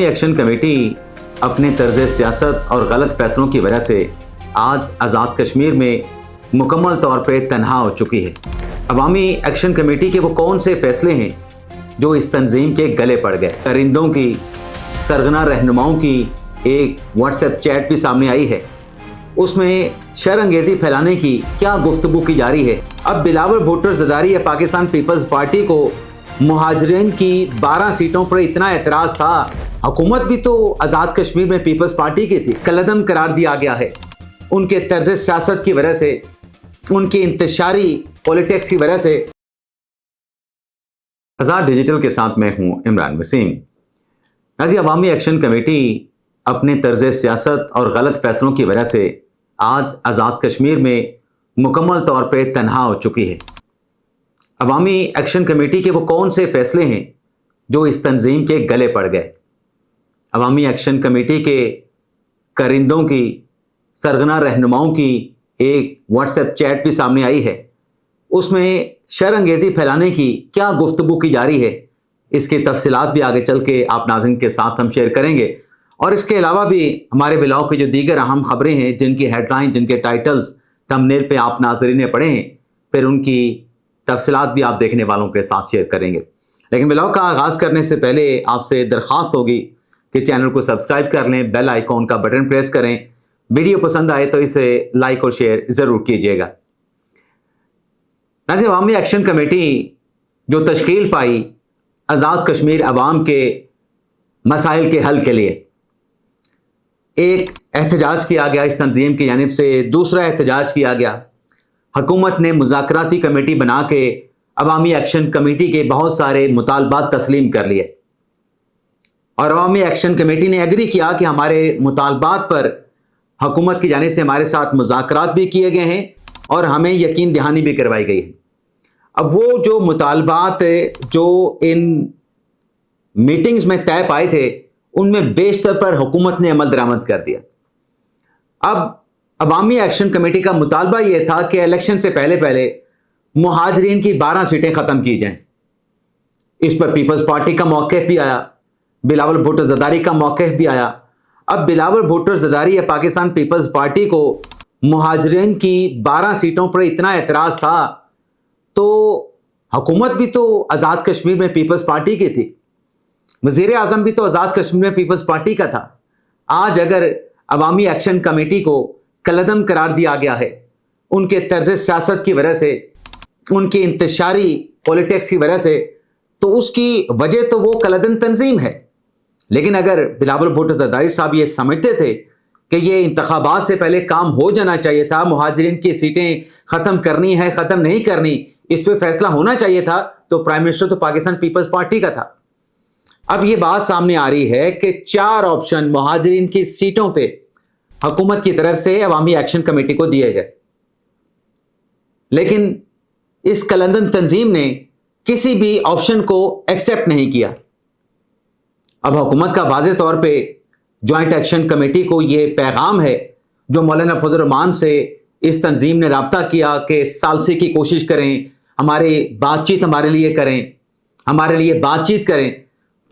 عوامی action committee اپنے طرز سیاست اور غلط فیصلوں کی وجہ سے آج آزاد کشمیر میں مکمل طور پہ تنہا ہو چکی ہے۔ عوامی ایکشن کمیٹی کے وہ کون سے فیصلے ہیں جو اس تنظیم کے گلے پڑ گئے؟ درندوں کی، سرگنا رہنماؤں کی ایک واٹس ایپ چیٹ بھی سامنے آئی ہے، اس میں شر انگیزی پھیلانے کی کیا گفتگو کی جا رہی ہے؟ اب بلاول بھٹو زرداری یا پاکستان پیپلز پارٹی کو مہاجرین کی 12 سیٹوں پر اتنا اعتراض تھا، حکومت بھی تو آزاد کشمیر میں پیپلز پارٹی کی تھی، کالعدم قرار دیا گیا ہے ان کے طرز سیاست کی وجہ سے، ان کی انتشاری پولیٹکس کی وجہ سے۔ آزاد ڈیجیٹل کے ساتھ میں ہوں عمران وسیم۔ عوامی ایکشن کمیٹی اپنے طرز سیاست اور غلط فیصلوں کی وجہ سے آج آزاد کشمیر میں مکمل طور پہ تنہا ہو چکی ہے۔ عوامی ایکشن کمیٹی کے وہ کون سے فیصلے ہیں جو اس تنظیم کے گلے پڑ گئے؟ عوامی ایکشن کمیٹی کے کارندوں کی، سرگنا رہنماؤں کی ایک واٹس ایپ چیٹ بھی سامنے آئی ہے، اس میں شر انگیزی پھیلانے کی کیا گفتگو کی جا رہی ہے؟ اس کی تفصیلات بھی آگے چل کے آپ ناظرین کے ساتھ ہم شیئر کریں گے، اور اس کے علاوہ بھی ہمارے بلاگ کی جو دیگر اہم خبریں ہیں جن کی ہیڈ لائن، جن کے ٹائٹلز تھمبنیل پہ آپ ناظرین نے پڑھے ہیں، پھر ان کی تفصیلات بھی آپ دیکھنے والوں کے ساتھ شیئر کریں گے۔ لیکن بلاگ کا آغاز کرنے سے پہلے آپ سے درخواست ہوگی کہ چینل کو سبسکرائب کر لیں، بیل آئیکن کا بٹن پریس کریں، ویڈیو پسند آئے تو اسے لائک اور شیئر ضرور کیجیے گا۔ عوامی ایکشن کمیٹی جو تشکیل پائی آزاد کشمیر عوام کے مسائل کے حل کے لیے، ایک احتجاج کیا گیا اس تنظیم کی جانب سے، دوسرا احتجاج کیا گیا، حکومت نے مذاکراتی کمیٹی بنا کے عوامی ایکشن کمیٹی کے بہت سارے مطالبات تسلیم کر لیے، اور عوامی ایکشن کمیٹی نے ایگری کیا کہ ہمارے مطالبات پر حکومت کی جانب سے ہمارے ساتھ مذاکرات بھی کیے گئے ہیں اور ہمیں یقین دہانی بھی کروائی گئی ہے۔ اب وہ جو مطالبات جو ان میٹنگز میں طے پائے تھے ان میں بیشتر پر حکومت نے عمل درآمد کر دیا۔ اب عوامی ایکشن کمیٹی کا مطالبہ یہ تھا کہ الیکشن سے پہلے مہاجرین کی 12 سیٹیں ختم کی جائیں۔ اس پر پیپلز پارٹی کا موقف بھی آیا، بلاول بھٹو زرداری کا موقف بھی آیا۔ اب بلاول بھٹو زرداری یا پاکستان پیپلز پارٹی کو مہاجرین کی 12 سیٹوں پر اتنا اعتراض تھا، تو حکومت بھی تو آزاد کشمیر میں پیپلز پارٹی کی تھی، وزیر اعظم بھی تو آزاد کشمیر میں پیپلز پارٹی کا تھا۔ آج اگر عوامی ایکشن کمیٹی کو کالعدم قرار دیا گیا ہے ان کے طرز سیاست کی وجہ سے، ان کی انتشاری پولیٹکس کی وجہ سے، تو اس کی وجہ تو وہ کالعدم تنظیم ہے۔ لیکن اگر بلاول بھٹو زرداری صاحب یہ سمجھتے تھے کہ یہ انتخابات سے پہلے کام ہو جانا چاہیے تھا، مہاجرین کی سیٹیں ختم کرنی ہے، ختم نہیں کرنی، اس پہ فیصلہ ہونا چاہیے تھا، تو پرائم منسٹر تو پاکستان پیپلز پارٹی کا تھا۔ اب یہ بات سامنے آ رہی ہے کہ 4 آپشن مہاجرین کی سیٹوں پہ حکومت کی طرف سے عوامی ایکشن کمیٹی کو دیے گئے، لیکن اس کالعدم تنظیم نے کسی بھی آپشن کو ایکسیپٹ نہیں کیا۔ اب حکومت کا واضح طور پہ جوائنٹ ایکشن کمیٹی کو یہ پیغام ہے جو مولانا فضل الرحمان سے اس تنظیم نے رابطہ کیا کہ ثالثی کی کوشش کریں، ہمارے لیے کریں، ہمارے لیے بات چیت کریں،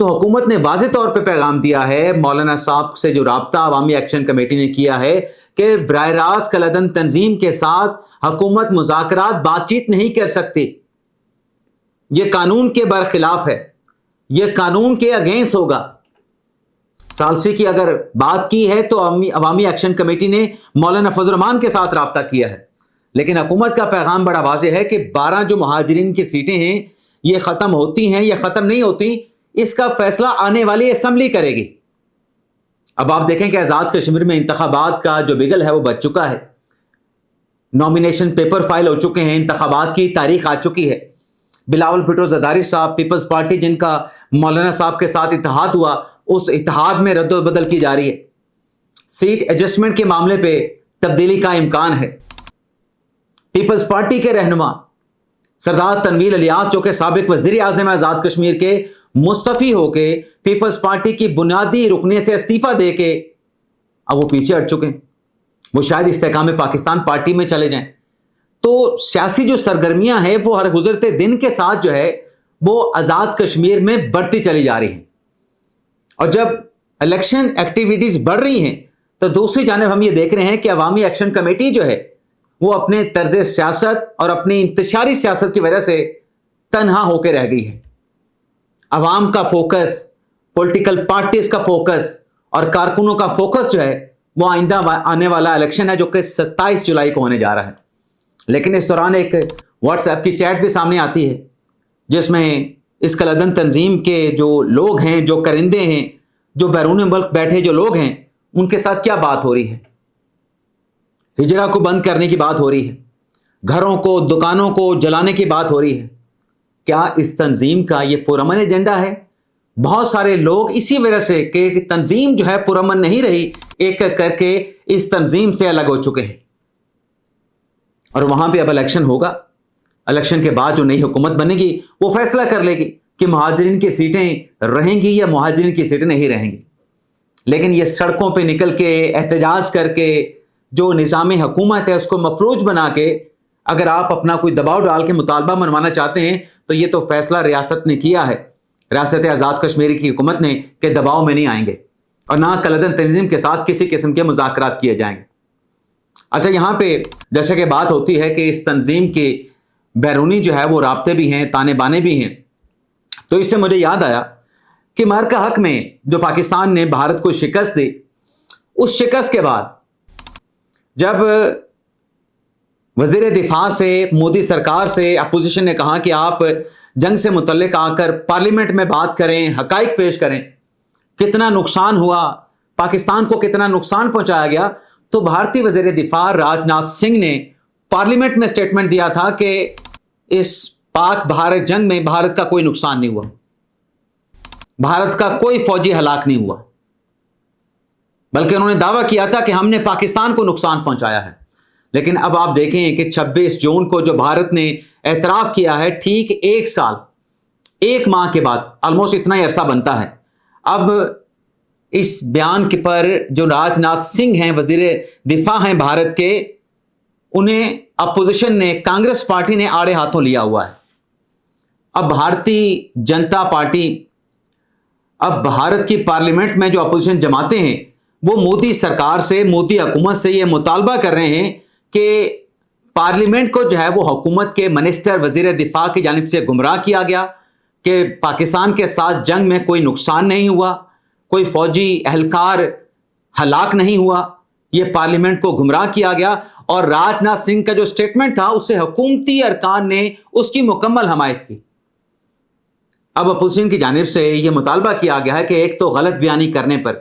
تو حکومت نے واضح طور پہ پیغام دیا ہے، مولانا صاحب سے جو رابطہ عوامی ایکشن کمیٹی نے کیا ہے کہ براہ راست کالعدم تنظیم کے ساتھ حکومت مذاکرات بات چیت نہیں کر سکتی، یہ قانون کے برخلاف ہے، یہ قانون کے اگینسٹ ہوگا۔ ثالثی کی اگر بات کی ہے تو عوامی ایکشن کمیٹی نے مولانا فضل الرحمان کے ساتھ رابطہ کیا ہے، لیکن حکومت کا پیغام بڑا واضح ہے کہ 12 جو مہاجرین کی سیٹیں ہیں یہ ختم ہوتی ہیں یا ختم نہیں ہوتی، اس کا فیصلہ آنے والی اسمبلی کرے گی۔ اب آپ دیکھیں کہ آزاد کشمیر میں انتخابات کا جو بگل ہے وہ بچ چکا ہے، نامینیشن پیپر فائل ہو چکے ہیں، انتخابات کی تاریخ آ چکی ہے۔ بلاول بھٹو زرداری صاحب، پیپلز پارٹی جن کا مولانا صاحب کے ساتھ اتحاد ہوا، اس اتحاد میں رد و بدل کی جا رہی ہے، سیٹ ایڈجسٹمنٹ کے معاملے پہ تبدیلی کا امکان ہے۔ پیپلز پارٹی کے رہنما سردار تنویر الیاس جو کہ سابق وزیر اعظم آزاد کشمیر کے، مستعفی ہو کے پیپلز پارٹی کی بنیادی رکنے سے استعفیٰ دے کے اب وہ پیچھے ہٹ چکے ہیں، وہ شاید استحکام پاکستان پارٹی میں چلے جائیں۔ تو سیاسی جو سرگرمیاں ہیں وہ ہر گزرتے دن کے ساتھ جو ہے وہ آزاد کشمیر میں بڑھتی چلی جا رہی ہیں، اور جب الیکشن ایکٹیویٹیز بڑھ رہی ہیں تو دوسری جانب ہم یہ دیکھ رہے ہیں کہ عوامی ایکشن کمیٹی جو ہے وہ اپنے طرز سیاست اور اپنی انتشاری سیاست کی وجہ سے تنہا ہو کے رہ گئی ہے. عوام کا فوکس، پولیٹیکل پارٹیز کا فوکس اور کارکنوں کا فوکس جو ہے وہ آئندہ آنے والا الیکشن ہے جو کہ 27 جولائی کو ہونے جا رہا ہے. لیکن اس دوران ایک واٹس ایپ کی چیٹ بھی سامنے آتی ہے جس میں اس کلدن تنظیم کے جو لوگ ہیں، جو کرندے ہیں، جو بیرون ملک بیٹھے جو لوگ ہیں، ان کے ساتھ کیا بات ہو رہی ہے. ہجرہ کو بند کرنے کی بات ہو رہی ہے، گھروں کو، دکانوں کو جلانے کی بات ہو رہی ہے. کیا اس تنظیم کا یہ پرامن ایجنڈا ہے؟ بہت سارے لوگ اسی وجہ سے کہ تنظیم جو ہے پرامن نہیں رہی، ایک کر کے اس تنظیم سے الگ ہو چکے ہیں. اور وہاں پہ اب الیکشن ہوگا. الیکشن کے بعد جو نئی حکومت بنے گی وہ فیصلہ کر لے گی کہ مہاجرین کی سیٹیں رہیں گی یا مہاجرین کی سیٹیں نہیں رہیں گی. لیکن یہ سڑکوں پہ نکل کے احتجاج کر کے جو نظام حکومت ہے اس کو مفلوج بنا کے اگر آپ اپنا کوئی دباؤ ڈال کے مطالبہ منوانا چاہتے ہیں تو یہ تو فیصلہ ریاست نے کیا ہے، ریاست آزاد کشمیر کی حکومت نے، کہ دباؤ میں نہیں آئیں گے اور نہ کلدن تنظیم کے ساتھ کسی قسم کے مذاکرات کیے جائیں گے. اچھا، یہاں پہ جیسا کہ بات ہوتی ہے کہ اس تنظیم کے بیرونی جو ہے وہ رابطے بھی ہیں، تانے بانے بھی ہیں، تو اس سے مجھے یاد آیا کہ معرکہ حق میں جو پاکستان نے بھارت کو شکست دی، اس شکست کے بعد جب وزیر دفاع سے، مودی سرکار سے اپوزیشن نے کہا کہ آپ جنگ سے متعلق آ کر پارلیمنٹ میں بات کریں، حقائق پیش کریں، کتنا نقصان ہوا، پاکستان کو کتنا نقصان پہنچایا گیا، تو بھارتی وزیر دفاع راج ناتھ سنگھ نے پارلیمنٹ میں سٹیٹمنٹ دیا تھا کہ اس پاک بھارت جنگ میں بھارت کا کوئی نقصان نہیں ہوا، بھارت کا کوئی فوجی ہلاک نہیں ہوا، بلکہ انہوں نے دعویٰ کیا تھا کہ ہم نے پاکستان کو نقصان پہنچایا ہے. لیکن اب آپ دیکھیں کہ 26 جون کو جو بھارت نے اعتراف کیا ہے، ٹھیک 1 سال 1 ماہ کے بعد، آلموسٹ اتنا ہی عرصہ بنتا ہے، اب اس بیان کے پر جو راج ناتھ سنگھ ہیں، وزیر دفاع ہیں بھارت کے، انہیں اپوزیشن نے، کانگریس پارٹی نے آڑے ہاتھوں لیا ہوا ہے. اب بھارتی جنتا پارٹی، اب بھارت کی پارلیمنٹ میں جو اپوزیشن جماعتیں ہیں وہ مودی سرکار سے، مودی حکومت سے یہ مطالبہ کر رہے ہیں کہ پارلیمنٹ کو جو ہے وہ حکومت کے منسٹر، وزیر دفاع کی جانب سے گمراہ کیا گیا کہ پاکستان کے ساتھ جنگ میں کوئی نقصان نہیں ہوا، کوئی فوجی اہلکار ہلاک نہیں ہوا، یہ پارلیمنٹ کو گمراہ کیا گیا. اور راج ناتھ سنگھ کا جو سٹیٹمنٹ تھا اس سے حکومتی ارکان نے اس کی مکمل حمایت کی. اب اپوزیشن کی جانب سے یہ مطالبہ کیا گیا ہے کہ ایک تو غلط بیانی کرنے پر،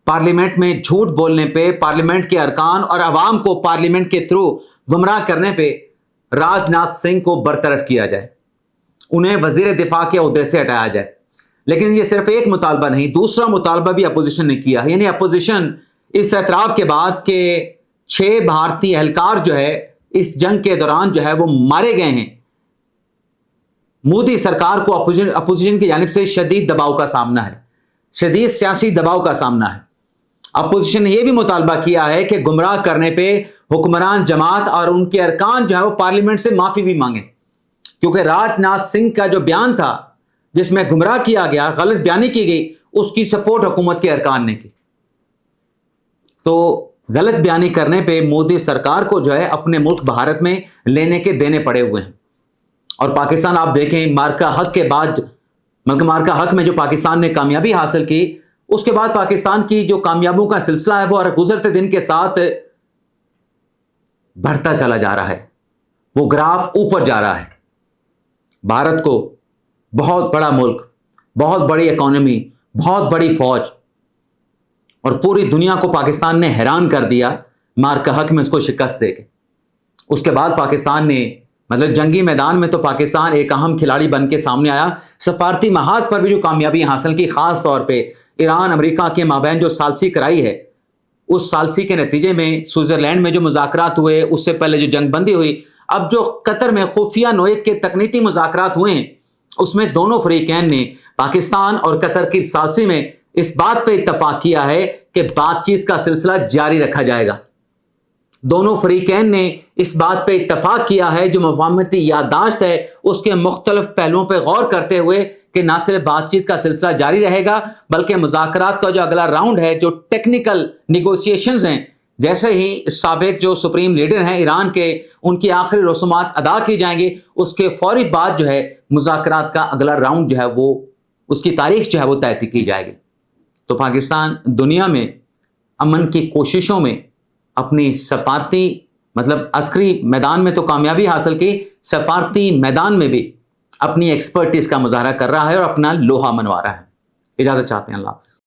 پارلیمنٹ میں جھوٹ بولنے پہ، پارلیمنٹ کے ارکان اور عوام کو پارلیمنٹ کے تھرو گمراہ کرنے پہ راج ناتھ سنگھ کو برطرف کیا جائے، انہیں وزیر دفاع کے عہدے سے ہٹایا جائے. لیکن یہ صرف ایک مطالبہ نہیں، دوسرا مطالبہ بھی اپوزیشن نے کیا، یعنی اپوزیشن اس اعتراف کے بعد کہ 6 بھارتی اہلکار جو ہے اس جنگ کے دوران جو ہے وہ مارے گئے ہیں، مودی سرکار کو اپوزیشن کی جانب سے شدید دباؤ کا سامنا ہے، شدید سیاسی دباؤ کا سامنا ہے. اپوزیشن نے یہ بھی مطالبہ کیا ہے کہ گمراہ کرنے پہ حکمران جماعت اور ان کے ارکان جو ہے وہ پارلیمنٹ سے معافی بھی مانگیں، کیونکہ راج ناتھ سنگھ کا جو بیان تھا جس میں گمراہ کیا گیا، غلط بیانی کی گئی، اس کی سپورٹ حکومت کے ارکان نے کی. تو غلط بیانی کرنے پہ مودی سرکار کو جو ہے اپنے ملک بھارت میں لینے کے دینے پڑے ہوئے ہیں. اور پاکستان آپ دیکھیں، مارکہ حق کے بعد، مارکہ حق میں جو پاکستان نے کامیابی حاصل کی، اس کے بعد پاکستان کی جو کامیابیوں کا سلسلہ ہے وہ ہر گزرتے دن کے ساتھ بڑھتا چلا جا رہا ہے، وہ گراف اوپر جا رہا ہے. بھارت کو بہت بڑا ملک، بہت بڑی اکانومی، بہت بڑی فوج، اور پوری دنیا کو پاکستان نے حیران کر دیا مارکہ حق میں اس کو شکست دے کے. اس کے بعد پاکستان نے، مطلب جنگی میدان میں تو پاکستان ایک اہم کھلاڑی بن کے سامنے آیا، سفارتی محاذ پر بھی جو کامیابی حاصل کی، خاص طور پہ ایران امریکہ کے مابین جو ثالثی کرائی ہے، اس ثالثی کے نتیجے میں سوئٹزرلینڈ میں جو مذاکرات ہوئے، اس سے پہلے جو جنگ بندی ہوئی، اب جو قطر میں خفیہ نوعیت کے تکنیکی مذاکرات ہوئے ہیں، اس میں دونوں فریقین نے، پاکستان اور قطر کی ثالثی میں، اس بات پہ اتفاق کیا ہے کہ بات چیت کا سلسلہ جاری رکھا جائے گا. دونوں فریقین نے اس بات پہ اتفاق کیا ہے، جو مفاہمتی یادداشت ہے اس کے مختلف پہلوؤں پہ غور کرتے ہوئے، کہ نہ صرف بات چیت کا سلسلہ جاری رہے گا بلکہ مذاکرات کا جو اگلا راؤنڈ ہے، جو ٹیکنیکل نیگوسیشنز ہیں، جیسے ہی سابق جو سپریم لیڈر ہیں ایران کے، ان کی آخری رسومات ادا کی جائیں گی، اس کے فوری بعد جو ہے مذاکرات کا اگلا راؤنڈ جو ہے وہ اس کی تاریخ جو ہے وہ طے کی جائے گی۔ تو پاکستان دنیا میں امن کی کوششوں میں اپنی سفارتی عسکری میدان میں تو کامیابی حاصل کی، سفارتی میدان میں بھی اپنی ایکسپرٹیز کا مظاہرہ کر رہا ہے اور اپنا لوہا منوا رہا ہے۔ اجازت چاہتے ہیں، اللہ حافظ۔